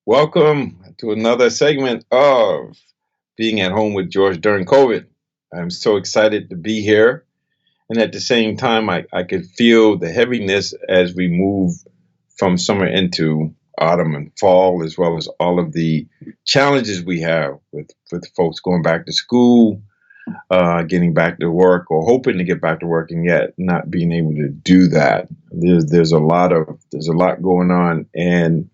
Welcome to another segment of Being at Home with George during COVID. I'm so excited to be here. And at the same time, I could feel the heaviness as we move from summer into autumn and fall, as well as all of the challenges we have with folks going back to school, getting back to work, or hoping to get back to work and yet not being able to do that. There's a lot going on, and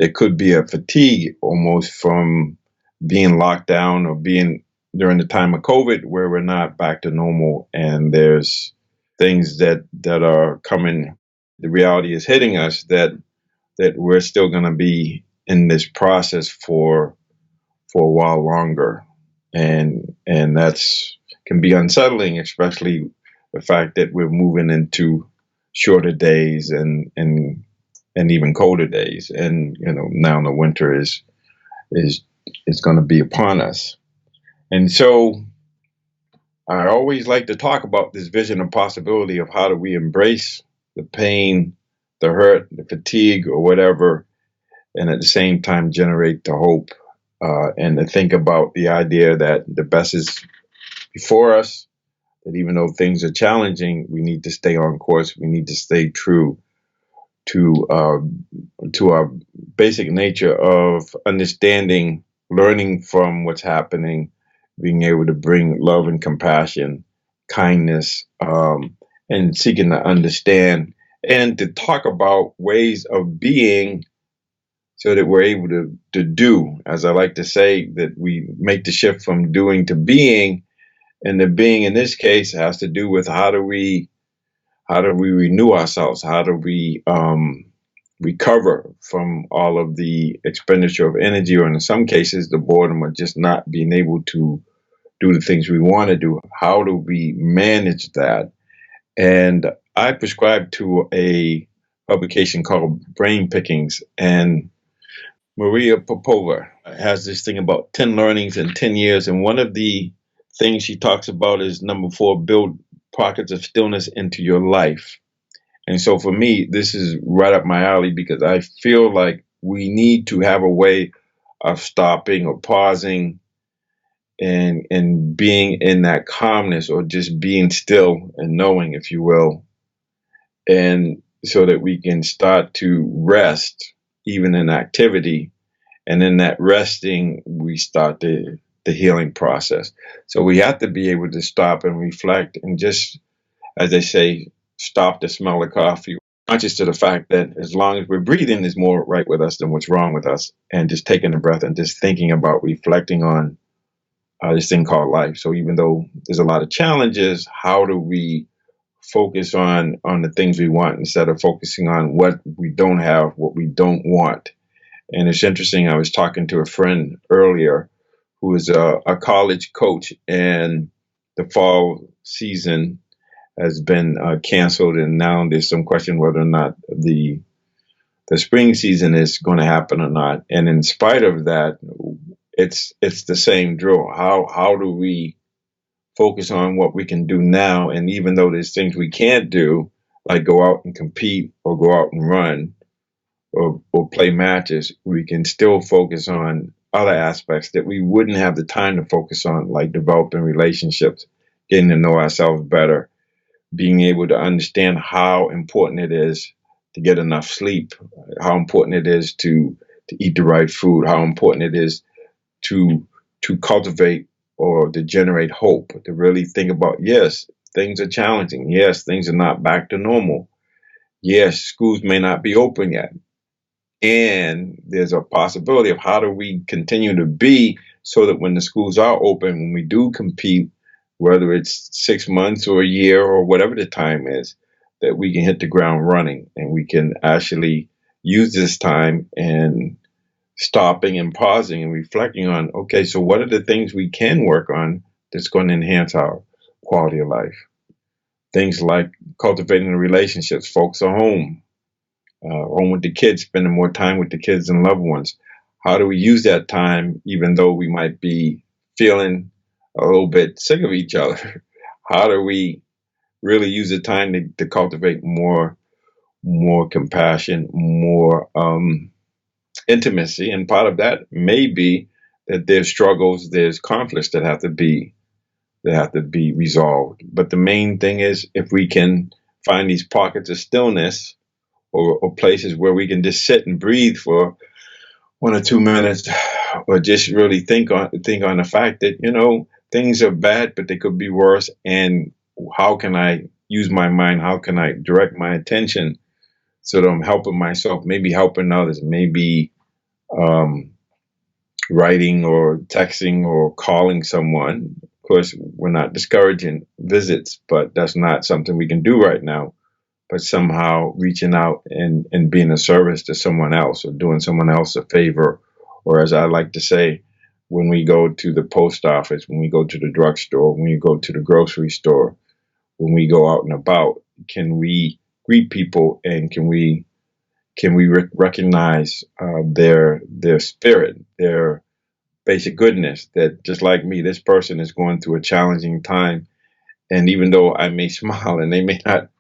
there could be a fatigue almost from being locked down or being during the time of COVID where we're not back to normal, and there's things that are coming. The reality is hitting us that we're still going to be in this process for a while longer, and that's can be unsettling, especially the fact that we're moving into shorter days and even colder days. And now the winter is is going to be upon us. And so I always like to talk about this vision of possibility of how do we embrace the pain, the hurt, the fatigue, or whatever, and at the same time generate the hope, and to think about the idea that the best is before us. That even though things are challenging, we need to stay on course. We need to stay true to our basic nature of understanding, learning from what's happening, being able to bring love and compassion, kindness, and seeking to understand and to talk about ways of being so that we're able to do. As I like to say, that we make the shift from doing to being, and the being in this case has to do with how do we renew ourselves? How do we recover from all of the expenditure of energy, or in some cases, the boredom of just not being able to do the things we want to do? How do we manage that? And I prescribe to a publication called Brain Pickings, and Maria Popova has this thing about 10 learnings in 10 years. And one of the things she talks about is number four, build pockets of stillness into your life. And so for me, this is right up my alley because I feel like we need to have a way of stopping or pausing and being in that calmness, or just being still and knowing, if you will, and so that we can start to rest even in activity. And in that resting, we start the healing process. So we have to be able to stop and reflect and just, as they say, stop the smell of coffee. Conscious to the fact that as long as we're breathing, there's more right with us than what's wrong with us. And just taking a breath and just thinking about reflecting on this thing called life. So even though there's a lot of challenges, how do we focus on the things we want instead of focusing on what we don't have, what we don't want? And it's interesting. I was talking to a friend earlier who is a college coach, and the fall season has been canceled, and now there's some question whether or not the spring season is going to happen or not. And in spite of that, it's the same drill. How do we focus on what we can do now? And even though there's things we can't do, like go out and compete or go out and run or play matches, we can still focus on other aspects that we wouldn't have the time to focus on, like developing relationships, getting to know ourselves better, being able to understand how important it is to get enough sleep, how important it is to eat the right food, how important it is to cultivate or to generate hope, to really think about, yes, things are challenging. Yes, things are not back to normal. Yes, schools may not be open yet. And there's a possibility of how do we continue to be so that when the schools are open, when we do compete, whether it's 6 months or a year or whatever the time is, that we can hit the ground running and we can actually use this time and stopping and pausing and reflecting on, okay, so what are the things we can work on that's going to enhance our quality of life? Things like cultivating the relationships. Folks are home with the kids, spending more time with the kids and loved ones. How do we use that time, even though we might be feeling a little bit sick of each other? How do we really use the time to cultivate more compassion, more intimacy, and part of that may be that there's struggles, there's conflicts that have to be resolved. But the main thing is if we can find these pockets of stillness, or places where we can just sit and breathe for 1 or 2 minutes, or just really think on the fact that things are bad, but they could be worse. And how can I use my mind? How can I direct my attention so that I'm helping myself, maybe helping others, maybe um, writing or texting or calling someone. Of course, we're not discouraging visits, but that's not something we can do right now. But somehow reaching out and being a service to someone else, or doing someone else a favor. Or as I like to say, when we go to the post office, when we go to the drugstore, when we go to the grocery store, when we go out and about, can we greet people, and can we recognize their spirit, their basic goodness, that just like me, this person is going through a challenging time. And even though I may smile and they may not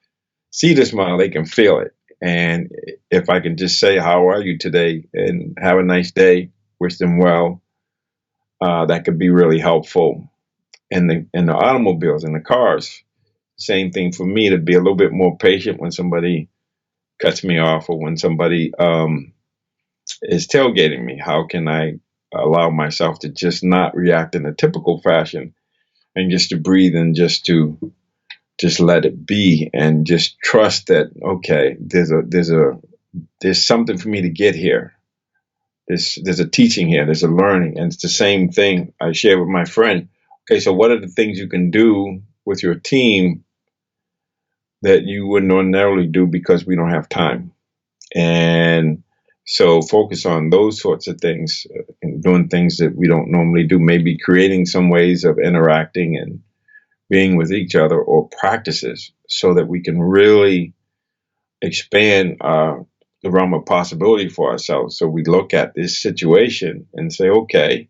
see the smile, they can feel it. And if I can just say, how are you today? And have a nice day, wish them well, that could be really helpful. And the automobiles and the cars, same thing for me, to be a little bit more patient when somebody cuts me off, or when somebody is tailgating me. How can I allow myself to just not react in a typical fashion, and just to breathe, and just let it be, and just trust that, okay, there's something for me to get here. There's a teaching here, there's a learning. And it's the same thing I share with my friend. Okay, so what are the things you can do with your team that you wouldn't ordinarily do because we don't have time? And so focus on those sorts of things, and doing things that we don't normally do, maybe creating some ways of interacting and being with each other, or practices, so that we can really expand the realm of possibility for ourselves. So we look at this situation and say, okay,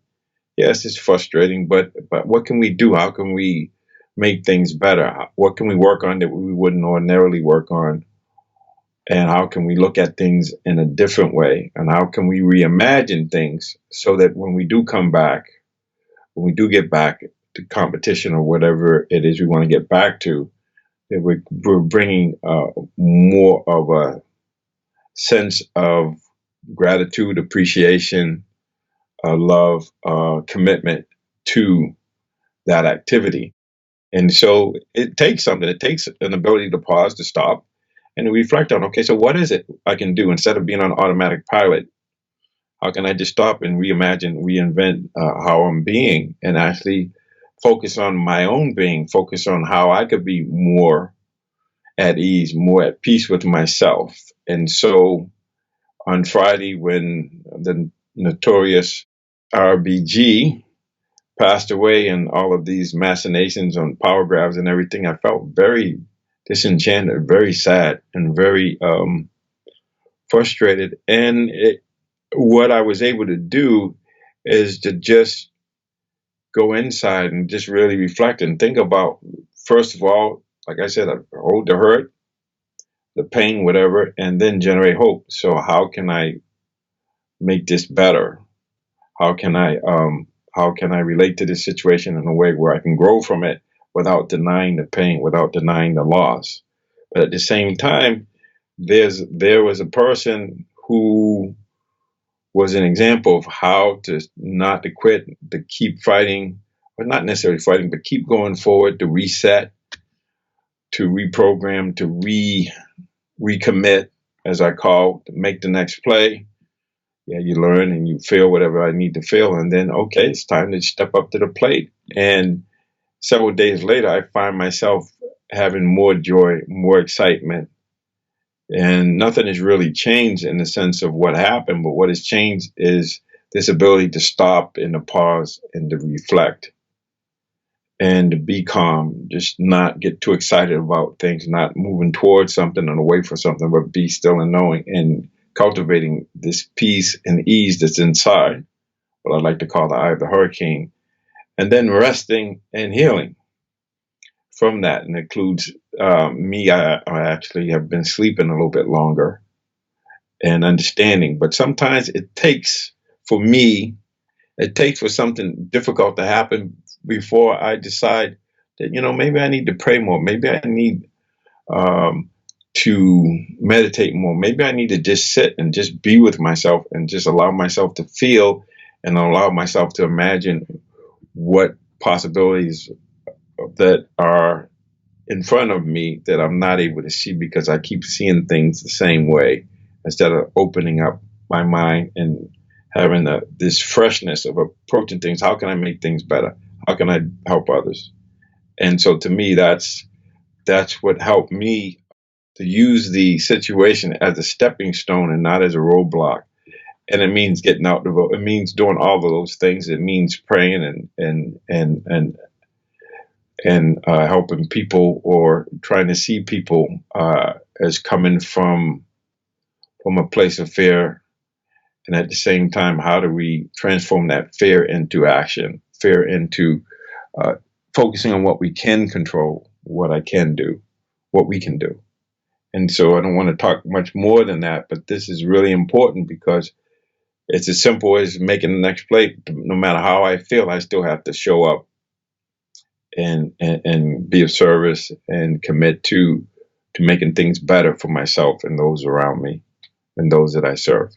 yes, it's frustrating, but what can we do? How can we make things better? What can we work on that we wouldn't ordinarily work on? And how can we look at things in a different way? And how can we reimagine things so that when we do come back, when we do get back to competition, or whatever it is we want to get back to, that we're bringing more of a sense of gratitude, appreciation, love, commitment to that activity. And so it takes something. It takes an ability to pause, to stop, and reflect on, okay, so what is it I can do instead of being on automatic pilot? How can I just stop and reimagine, reinvent how I'm being, and actually focus on my own being, focus on how I could be more at ease, more at peace with myself. And so on Friday, when the notorious RBG passed away, and all of these machinations on power grabs and everything, I felt very disenchanted, very sad, and very frustrated. And what I was able to do is to just go inside and just really reflect and think about, first of all, like I said, hold the hurt, the pain, whatever, and then generate hope. So how can I make this better? How can I relate to this situation in a way where I can grow from it without denying the pain, without denying the loss? But at the same time, there was a person who was an example of how to not to quit, to keep fighting, or not necessarily fighting, but keep going forward, to reset, to reprogram, to recommit, as I call, to make the next play. Yeah, you learn and you feel whatever I need to feel, and then okay, it's time to step up to the plate. And several days later, I find myself having more joy, more excitement, and nothing has really changed in the sense of what happened. But what has changed is this ability to stop and to pause and to reflect and to be calm, just not get too excited about things, not moving towards something and away from something, but be still and knowing, and cultivating this peace and ease that's inside, what I like to call the eye of the hurricane, and then resting and healing from that. And it includes me. I actually have been sleeping a little bit longer, and understanding. But sometimes it takes, for me, it takes for something difficult to happen before I decide that, maybe I need to pray more. Maybe I need um, to meditate more. Maybe I need to just sit and just be with myself and just allow myself to feel and allow myself to imagine what possibilities that are in front of me that I'm not able to see because I keep seeing things the same way instead of opening up my mind and having this freshness of approaching things. How can I make things better? How can I help others? And so to me, that's what helped me to use the situation as a stepping stone and not as a roadblock. And it means getting out the vote. It means doing all of those things. It means praying and helping people or trying to see people as coming from a place of fear. And at the same time, how do we transform that fear into action, fear into uh, focusing on what we can control, what I can do, what we can do. And so I don't want to talk much more than that, but this is really important because it's as simple as making the next plate. No matter how I feel, I still have to show up and be of service and commit to making things better for myself and those around me and those that I serve.